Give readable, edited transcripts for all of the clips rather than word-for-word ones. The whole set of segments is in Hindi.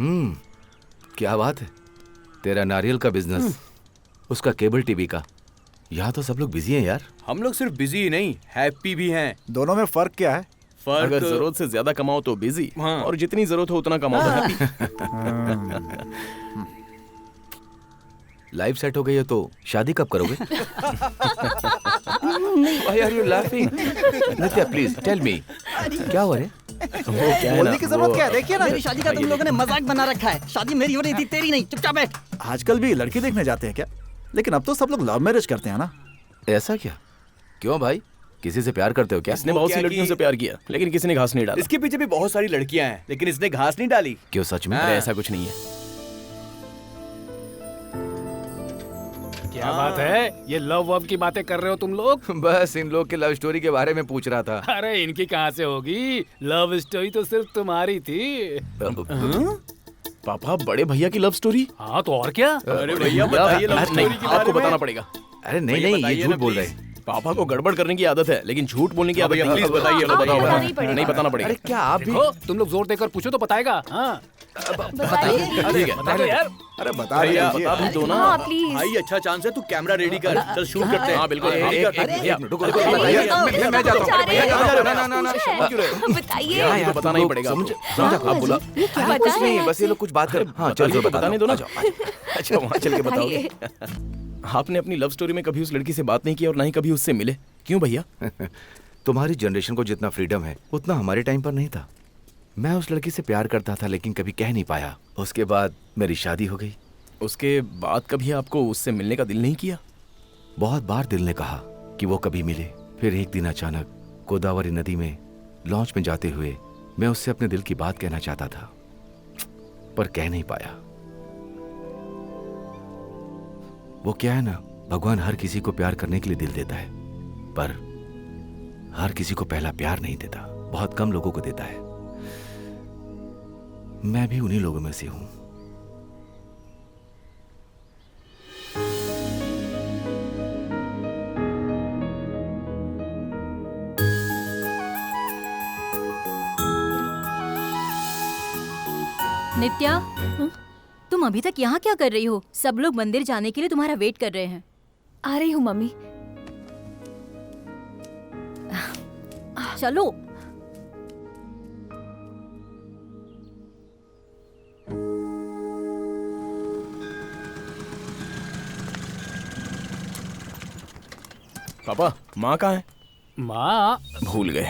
क्या बात है। तेरा नारियल का बिजनेस, उसका केबल टीवी का। यहाँ तो सब लोग बिजी हैं यार। हम लोग सिर्फ बिजी ही नहीं, हैप्पी भी हैं। दोनों में फर्क क्या है? फर्क अगर जरूरत से ज्यादा कमाओ तो बिजी, हाँ। और जितनी जरूरत हो उतना कमाओ तो हैप्पी। लाइफ सेट हो गई है तो शादी कब करोगे? Why are you laughing? Nitya please tell me, क्या हो रहा है? वो क्या है ना, बोलने की जरूरत क्या है? देखिए ना, मेरी शादी का तुम लोगों ने मजाक बना रखा है। शादी मेरी हो रही थी, तेरी नहीं। चुपचाप बैठ। आजकल भी लड़की देखने जाते हैं क्या? लेकिन अब तो सब लोग लव मैरिज करते हैं ना। ऐसा क्या? क्यों भाई, किसी से प्यार करते हो क्या? इसने बहुत सी लड़कियों से प्यार किया लेकिन किसी ने घास नहीं डाला। इसके पीछे भी बहुत सारी लड़कियां हैं, लेकिन इसने घास नहीं डाली। क्यों, सच में? अरे ऐसा कुछ नहीं है। क्या बात है, ये लव वव की बातें कर रहे हो तुम लोग? बस इन लोग के लव स्टोरी के बारे में पूछ रहा था। अरे इनकी कहाँ से होगी? लव स्टोरी तो सिर्फ तुम्हारी थी। पापा, बड़े भैया की लव स्टोरी? हाँ तो और क्या? अरे भैया बताइए लव स्टोरी के बारे आपको में। बताना पड़ेगा। अरे नहीं नहीं, ये झूठ बोल रहे हैं। पापा को गड़बड़ करने की आदत है लेकिन झूठ बोलने की आदत नहीं है। प्लीज बताइए, चलो, बताओ। बताना ही पड़ेगा। नहीं बताना पड़ेगा। अरे क्या आप भी? देखो तुम लोग जोर देकर पूछो तो बताएगा। हाँ बताइए। ठीक है, बता दो यार। अरे बता भैया, दीजिए। बता भी दो ना। हाँ प्लीज। भाई अच्छा चांस है, तू कैमरा रेडी कर, चल शूट करते हैं। हाँ बिल्कुल। एक भैया, मिनट, रुको, अरे, रुको, बताइए, भैया, मैं जाता हूँ। बेचारे। बताइए। हाँ, ये तो बताना ही पड़ेगा आपको। आप बोला। पता कुछ नहीं, है। बस ये लोग कुछ बात कर। हाँ चलो, चलो, बताने दो ना। आ जाओ, आ जाओ। अच्छा, वहाँ चल के बताओगे। आपने अपनी लव स्टोरी में कभी उस लड़की से बात नहीं की और ना ही कभी उससे मिले, क्यों भैया? तुम्हारी जनरेशन को जितना फ्रीडम है उतना हमारे टाइम पर नहीं था। मैं उस लड़की से प्यार करता था लेकिन कभी कह नहीं पाया। उसके बाद मेरी शादी हो गई। उसके बाद कभी आपको उससे मिलने का दिल नहीं किया? बहुत बार दिल ने कहा कि वो कभी मिले। फिर एक दिन अचानक गोदावरी नदी में लॉन्च में जाते हुए मैं उससे अपने दिल की बात कहना चाहता था, पर कह नहीं पाया। वो क्या है ना, भगवान हर किसी को प्यार करने के लिए दिल देता है, पर हर किसी को पहला प्यार नहीं देता। बहुत कम लोगों को देता है। मैं भी उन्हीं लोगों में से हूं। नित्या, तुम अभी तक यहाँ क्या कर रही हो? सब लोग मंदिर जाने के लिए तुम्हारा वेट कर रहे हैं। आ रही हूँ मम्मी। चलो। पापा, माँ कहाँ है? माँ भूल गए।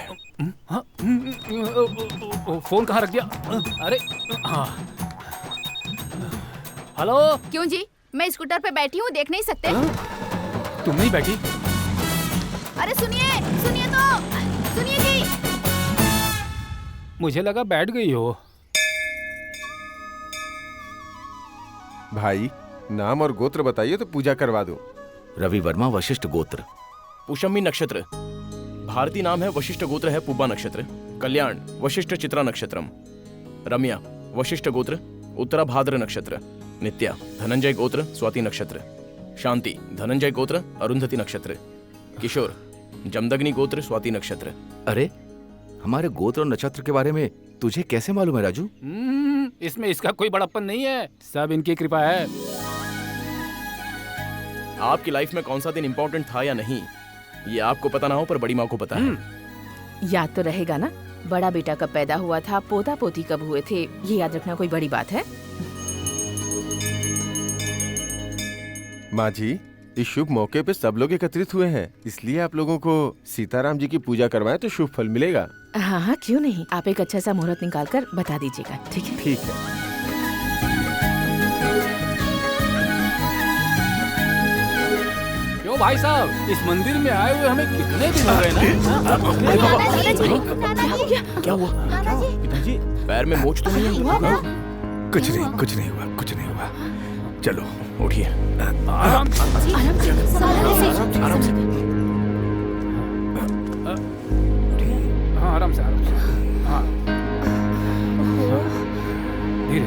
फोन कहाँ रख दिया? अरे हाँ, हेलो। क्यों जी, मैं स्कूटर पे बैठी हूँ, देख नहीं सकते? तुम नहीं बैठी? अरे सुनिए, सुनिए तो, सुनिए जी। मुझे लगा बैठ गई हो। भाई, नाम और गोत्र बताइए तो पूजा करवा दो। रवि वर्मा, वशिष्ठ गोत्र। पुष्यमी नक्षत्र। भारतीय नाम है, वशिष्ठ गोत्र है पुब्बा नक्षत्र। कल्याण वशिष्ठ चित्रा नक्षत्रम। रम्या वशिष्ठ गोत्र उत्तरा भाद्र नक्षत्र। नित्या धनंजय गोत्र स्वाति नक्षत्र। शांति धनंजय गोत्र अरुंधति नक्षत्र। किशोर जमदग्नि गोत्र स्वाति नक्षत्र। अरे, हमारे गोत्र और नक्षत्र के बारे में तुझे कैसे मालूम है राजू? इसमें इसका कोई बड़प्पन नहीं है, सब इनकी कृपा है। आपकी लाइफ में कौन सा दिन इंपॉर्टेंट था या नहीं, ये आपको पता ना हो पर बड़ी माँ को पता है। याद तो रहेगा ना, बड़ा बेटा कब पैदा हुआ था, पोता पोती कब हुए थे, ये याद रखना कोई बड़ी बात है? माँ जी, इस शुभ मौके पे सब लोग एकत्रित हुए हैं, इसलिए आप लोगों को सीताराम जी की पूजा करवाएं तो शुभ फल मिलेगा। हाँ हाँ, क्यों नहीं। आप एक अच्छा सा मुहूर्त निकाल कर बता दीजिएगा, ठीक है? ठीक है। क्यों भाई साहब, इस मंदिर में आए हुए हमें कितने दिन हो गए ना? क्या हुआ? पिताजी, पैर में मोच तो नहीं है? कुछ नहीं, कुछ नहीं हुआ, कुछ नहीं हुआ। चलो उठिए। आराम से। आराम से। हाँ, आराम से, आराम से। हाँ, धीरे।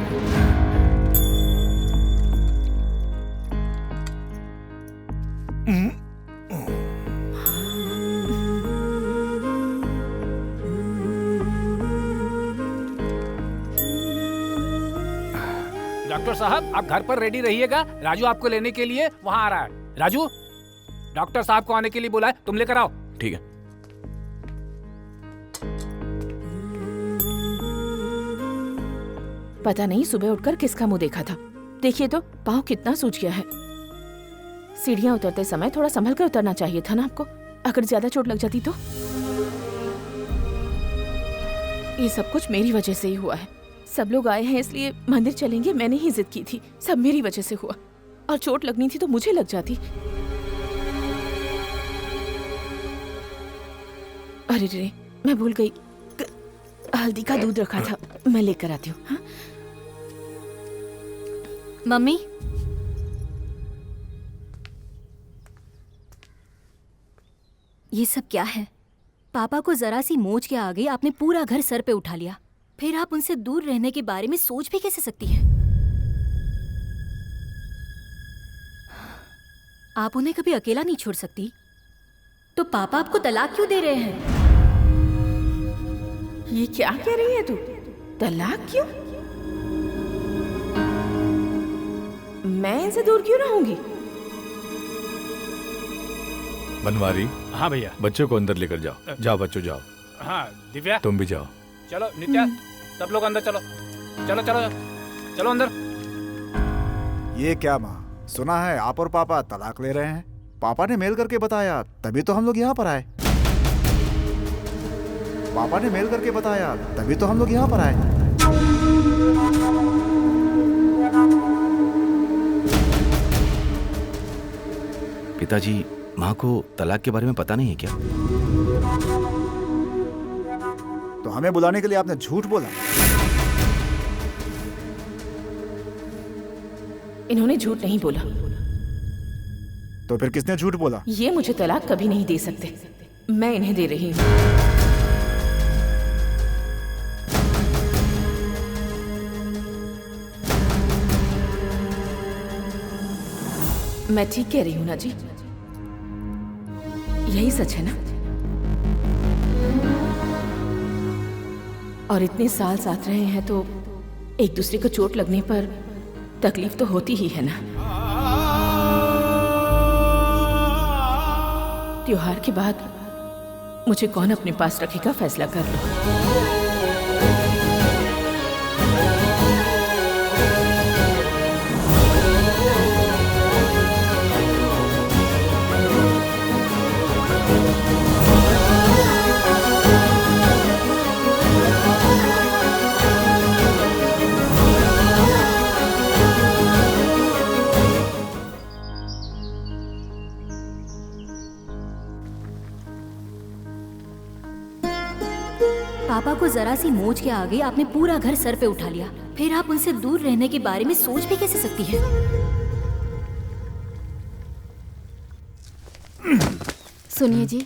डॉक्टर साहब आप घर पर रेडी रहिएगा, राजू आपको लेने के लिए वहाँ आ रहा है। राजू, डॉक्टर साहब को आने के लिए बोला है, तुम लेकर आओ। ठीक है। पता नहीं सुबह उठकर किसका मुंह देखा था। देखिए तो पाँव कितना सूज गया है। सीढ़ियाँ उतरते समय थोड़ा संभल कर उतरना चाहिए था ना आपको, अगर ज्यादा चोट लग जाती तो। ये सब कुछ मेरी वजह से ही हुआ है। सब लोग आए हैं इसलिए मंदिर चलेंगे, मैंने ही जिद की थी। सब मेरी वजह से हुआ, और चोट लगनी थी तो मुझे लग जाती। अरे रे, मैं भूल गई, हल्दी का दूध रखा था, मैं लेकर आती हूँ। हाँ? मम्मी, ये सब क्या है? पापा को जरा सी मोच के आ गई, आपने पूरा घर सर पे उठा लिया। फिर आप उनसे दूर रहने के बारे में सोच भी कैसे सकती हैं? आप उन्हें कभी अकेला नहीं छोड़ सकती? तो पापा आपको तलाक क्यों दे रहे हैं? ये क्या कह रही है तू? तलाक क्यों? मैं इनसे दूर क्यों रहूंगी? बनवारी, हाँ भैया। बच्चों को अंदर लेकर जाओ। जाओ बच्चों जाओ। हाँ दिव्या, तुम भी जाओ। चलो नित्या, सब लोग अंदर चलो। चलो चलो चलो अंदर। ये क्या माँ, सुना है आप और पापा तलाक ले रहे हैं? पापा ने मेल करके बताया, तभी तो हम लोग यहाँ पर आए। पापा ने मेल करके बताया, तभी तो हम लोग यहाँ पर आए। पिताजी, माँ को तलाक के बारे में पता नहीं है क्या? तो हमें बुलाने के लिए आपने झूठ बोला। इन्होंने झूठ नहीं बोला। तो फिर किसने झूठ बोला? ये मुझे तलाक कभी नहीं दे सकते, मैं इन्हें दे रही हूँ। मैं ठीक कह रही हूँ ना जी? यही सच है ना? और इतने साल साथ रहे हैं तो एक दूसरे को चोट लगने पर तकलीफ तो होती ही है ना। त्योहार के बाद मुझे कौन अपने पास रखेगा, फैसला कर लो। पापा को जरा सी मोच के आ गई, आपने पूरा घर सर पे उठा लिया। फिर आप उनसे दूर रहने के बारे में सोच भी कैसे सकती हैं? सुनिए जी,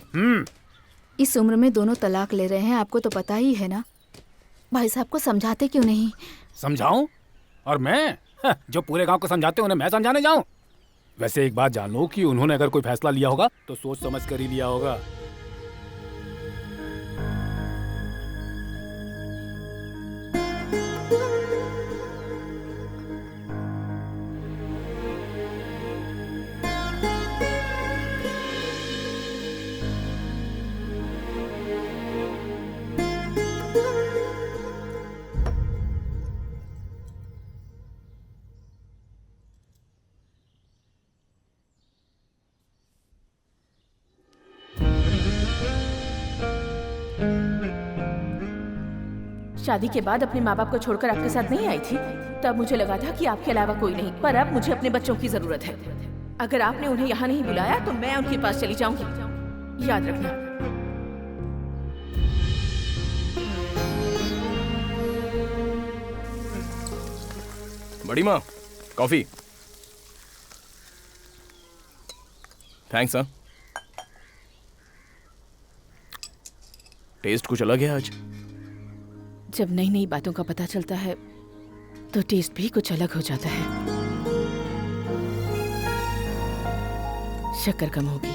इस उम्र में दोनों तलाक ले रहे हैं, आपको तो पता ही है ना। भाई साहब को समझाते क्यों नहीं? समझाऊं? और मैं जो पूरे गांव को समझाते उन्हें मैं समझाने जाऊं? वैसे एक बात जान लो कि उन्होंने अगर कोई फैसला लिया होगा तो सोच समझ कर ही लिया होगा। शादी के बाद अपने माँ बाप को छोड़कर आपके साथ नहीं आई थी, तब मुझे लगा था कि आपके अलावा कोई नहीं, पर अब मुझे अपने बच्चों की जरूरत है। अगर आपने उन्हें यहाँ नहीं बुलाया तो मैं उनके पास चली जाऊंगी, याद रखना। बड़ी माँ, कॉफी। थैंक्स। हाँ, टेस्ट कुछ अलग है आज। जब नई नई बातों का पता चलता है तो टेस्ट भी कुछ अलग हो जाता है। शक्कर कम होगी।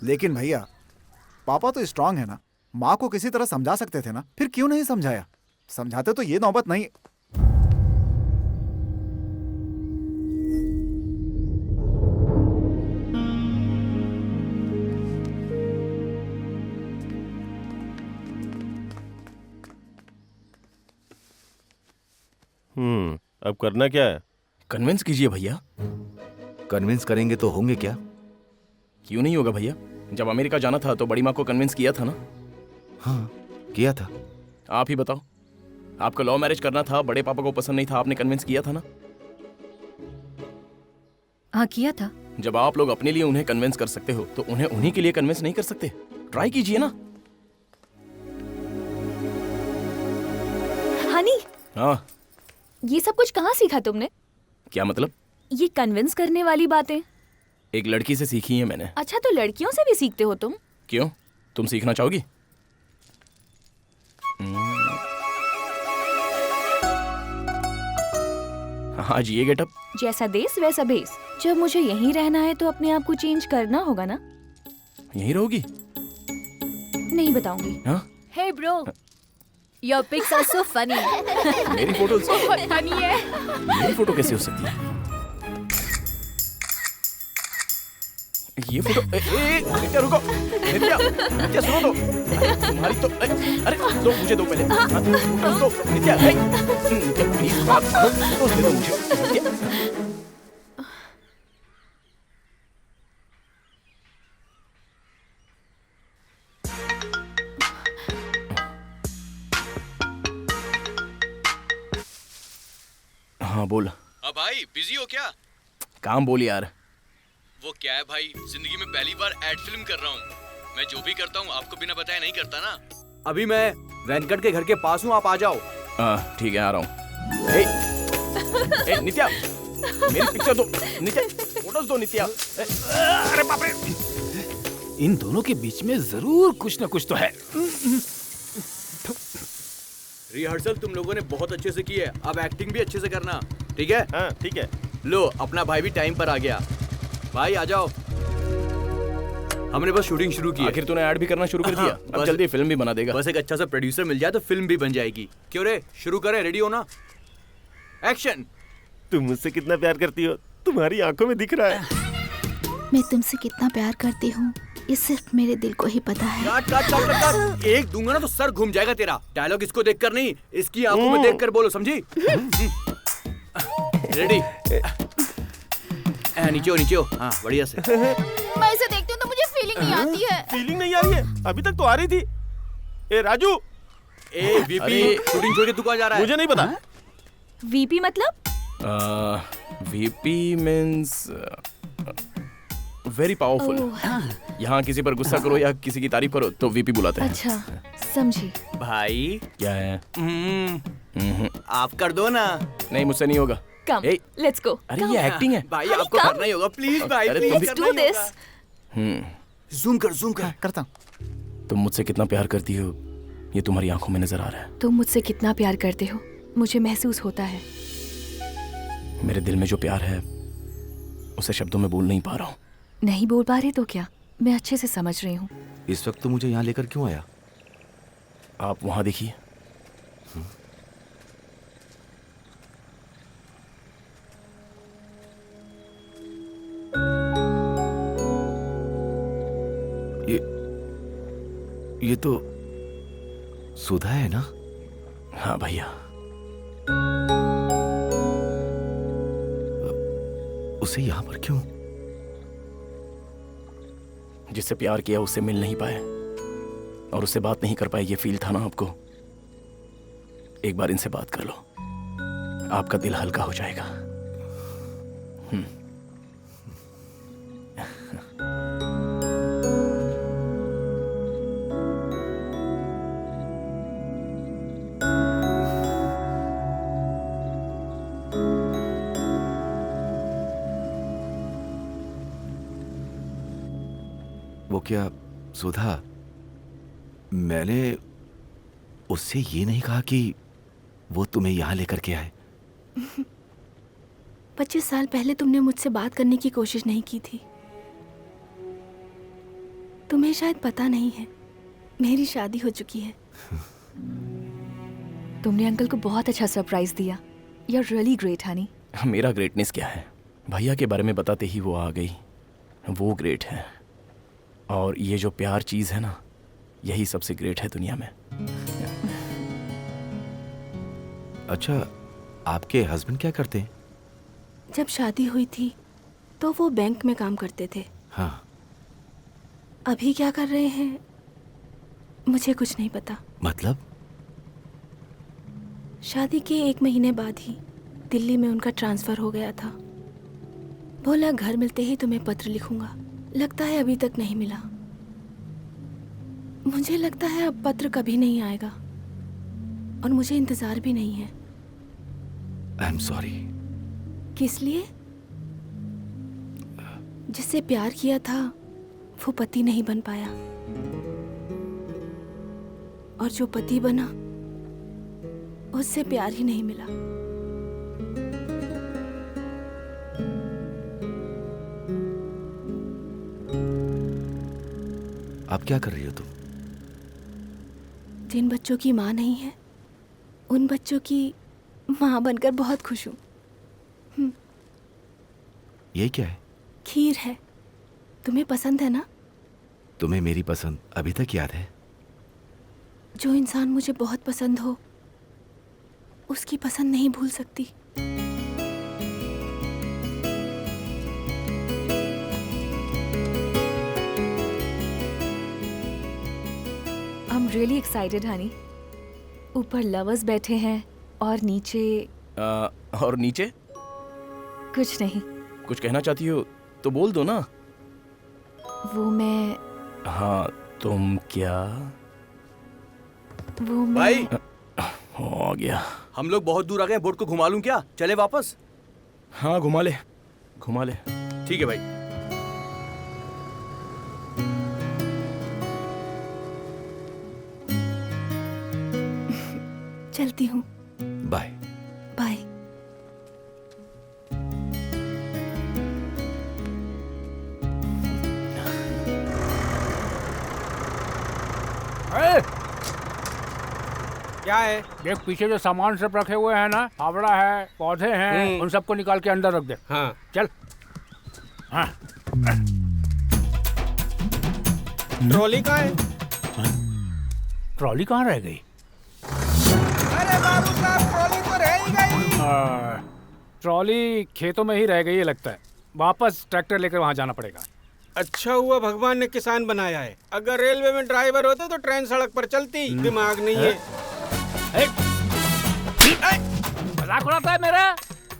लेकिन भैया पापा तो स्ट्रांग है ना, माँ को किसी तरह समझा सकते थे ना, फिर क्यों नहीं समझाया? समझाते तो ये नौबत नहीं। अब करना क्या है? कन्विंस कीजिए भैया। कन्विंस करेंगे तो होंगे क्या? क्यों नहीं होगा भैया? जब अमेरिका जाना था तो बड़ी माँ को कन्विंस किया था ना? हाँ किया था। आप ही बताओ। आपको लव मैरिज करना था, बड़े पापा को पसंद नहीं था, आपने कन्विंस किया था ना? हाँ किया था। जब आप लोग अपने लिए उन्हें कन्विंस कर सकते हो तो उन्हें उन्हीं के लिए कन्विंस नहीं कर सकते? ट्राई कीजिए ना। हनी, हाँ ये सब कुछ कहाँ सीखा तुमने? क्या मतलब? ये कन्विंस करने वाली बातें। एक लड़की से सीखी है मैंने। अच्छा, तो लड़कियों से भी सीखते हो तुम? क्यों, तुम सीखना चाहोगी? आज ये गेटअप। जैसा देश वैसा भेस। जब मुझे यहीं रहना है तो अपने आप को चेंज करना होगा ना? यहीं रहोगी? नहीं बताऊंगी। हाँ? Hey bro, your pics are so funny. मेरी फोटो बहुत funny है। मेरी फोटो कैसे हो सकती है? ये फोटो नित्या रुको। नित्या सुनो तो। तुम्हारी तो अरे दो, मुझे दो पहले। फोटोज दो नित्या। नित्या प्लीज बात करो, फोटोज दे दो मुझे। नित्या हाँ बोल। अब भाई बिजी हो क्या? काम बोल यार। वो क्या है भाई, जिंदगी में पहली बार एड फिल्म कर रहा हूँ। मैं जो भी करता हूँ आपको बिना बताए नहीं करता ना। अभी मैं वेंकट के घर के पास हूँ, आप आ जाओ। ठीक है, आ रहा हूँ। नित्या मेरी पिक्चर दो। नित्या फोटोज दो। नित्या अरे बाप रे, इन दोनों के बीच में जरूर कुछ न कुछ तो है। रिहर्सल तुम लोगों ने बहुत अच्छे से की है, अब एक्टिंग भी अच्छे से करना, ठीक है? हाँ ठीक है। लो अपना भाई भी टाइम पर आ गया। भाई आ जाओ, हमने बस शूटिंग शुरू की है। आखिर तूने ऐड भी करना शुरू कर दिया। अब जल्दी फिल्म भी बना देगा। बस एक अच्छा सा प्रोड्यूसर मिल जाए तो फिल्म भी बन जाएगी। क्यों रे, शुरू करें? रेडी हो ना? एक्शन। तुम मुझसे कितना प्यार करती हो, तुम्हारी आंखों में दिख रहा है। मैं तुमसे कितना प्यार करती हूँ ये सिर्फ मेरे दिल को ही पता है। काट काट काट काट काट। एक दूंगा ना तो सर घूम जाएगा तेरा। डायलॉग इसको देखकर नहीं, इसकी आंखों में देखकर बोलो, समझी? रेडी? नीचे हो, नीचे हो। हाँ बढ़िया से। मैं इसे देखती हूँ तो मुझे फीलिंग नहीं आती है। फीलिंग नहीं आ रही है? अभी तक तो आ रही थी। ए राजू। ए वीपी, शूटिंग छोड़ के तू कहाँ जा रहा है? मुझे नहीं पता। वीपी मतलब? VP means very powerful. यहाँ किसी पर गुस्सा करो या किसी की तारीफ करो तो वीपी बुलाते हैं। अच्छा समझी। भाई क्या है? आप कर दो ना। नहीं मुझसे नहीं होगा। कम, लेट्स गो। अरे ये एक्टिंग है भाई, आपको करना ही होगा। प्लीज भाई, अरे प्लीज तुम भी- करना ही होगा। जूम कर, जूम कर। करता हूँ। तुम मुझसे कितना प्यार करती हो ये तुम्हारी आंखों में नजर आ रहा है। तुम मुझसे कितना प्यार करते हो मुझे महसूस होता है। मेरे दिल में जो प्यार है उसे शब्दों में बोल नहीं पा रहा हूँ। नहीं बोल पा रहे तो क्या, मैं अच्छे से समझ रही हूँ। इस वक्त तो मुझे यहाँ लेकर क्यों आया? आप वहां देखिए। ये तो सुधा है ना? हाँ भैया। उसे यहाँ पर क्यों? जिससे प्यार किया उससे मिल नहीं पाए और उससे बात नहीं कर पाए, ये फील था ना आपको? एक बार इनसे बात कर लो, आपका दिल हल्का हो जाएगा। वो क्या सुधा, मैंने उससे ये नहीं कहा कि वो तुम्हें यहाँ लेकर के आए। 25 साल पहले तुमने मुझसे बात करने की कोशिश नहीं की थी। तुम्हें शायद पता नहीं है, मेरी शादी हो चुकी है। तुमने अंकल को बहुत अच्छा सरप्राइज दिया। You are really great honey. मेरा ग्रेटनेस क्या है, भैया के बारे में बताते ही वो आ गई, वो ग्रेट है। और ये जो प्यार चीज है ना, यही सबसे ग्रेट है दुनिया में। अच्छा, आपके हस्बैंड क्या करते हैं? जब शादी हुई थी तो वो बैंक में काम करते थे। हाँ। अभी क्या कर रहे हैं मुझे कुछ नहीं पता। मतलब? शादी के 1 महीने बाद ही दिल्ली में उनका ट्रांसफर हो गया था। बोला घर मिलते ही तुम्हें पत्र लिखूंगा। लगता है अभी तक नहीं मिला। मुझे लगता है अब पत्र कभी नहीं आएगा और मुझे इंतजार भी नहीं है। I am sorry. किस लिए? जिससे प्यार किया था वो पति नहीं बन पाया, और जो पति बना उससे प्यार ही नहीं मिला। अब क्या कर रही हो तुम? जिन बच्चों की माँ नहीं है उन बच्चों की माँ बनकर बहुत खुश हूँ। ये क्या है? खीर है। तुम्हें पसंद है ना? तुम्हें मेरी पसंद अभी तक याद है? जो इंसान मुझे बहुत पसंद हो उसकी पसंद नहीं भूल सकती। I am really excited Honey. ऊपर लवर्स बैठे हैं और नीचे और नीचे कुछ नहीं। कुछ कहना चाहती हो तो बोल दो ना। वो मैं हाँ, तुम क्या? वो मैं भाई हो गया। हम लोग बहुत दूर आ गए, बोट को घुमा लूं क्या? चले वापस? हाँ, घुमा ले घुमा ले। ठीक है भाई। चलती हूँ। बाय। बाय। क्या है? देख पीछे जो सामान सब रखे हुए हैं ना, फावड़ा है, पौधे हैं, उन सबको निकाल के अंदर रख दे। हाँ चल। हाँ। ट्रॉली कहाँ है? ट्रॉली कहाँ रह गई? अरे बाबू साहब, ट्रॉली तो रह ही गई। ट्रॉली खेतों में ही रह गई है लगता है। वापस ट्रैक्टर लेकर वहाँ जाना पड़ेगा। अच्छा हुआ भगवान ने किसान बनाया है। अगर रेलवे में ड्राइवर होते तो ट्रेन सड़क पर चलती। दिमाग नहीं है। मजाक उड़ाता है मेरा?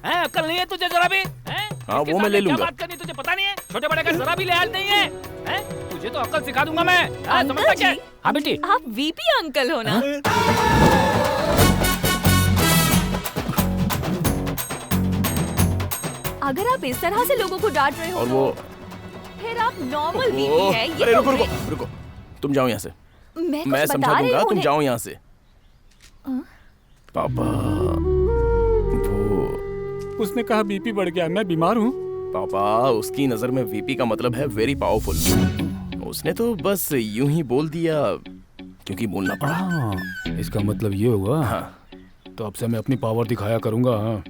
हैं, अक्ल नहीं है तुझे जरा भी? हैं? हाँ, वो मैं ले लूंगा। क्या बात करनी तुझे पता नहीं है? छोटे बड़े का जरा भी लिहाज नहीं है? हैं? तुझे तो अक्ल सिखा दूंगा मैं। समझता क्या? हाँ बेटी। आप वीपी अंकल हो ना? अगर आप इस तरह से लोगों को डांट रहे हो और वो फिर आप नॉर्मल वीपी है। ये अरे तो रुको रुको रुको, तुम जाओ यहाँ से। मैं समझा दूंगा, तुम जाओ यहाँ से। पापा, वो उसने कहा बीपी बढ़ गया, मैं बीमार हूँ। पापा, उसकी नजर में वीपी का मतलब है वेरी पावरफुल। उसने तो बस यूं ही बोल दिया क्योंकि बोलना पड़ा। इसका मतलब ये हुआ। हाँ। तो अब से मैं अपनी पावर दिखाया करूंगा। हाँ।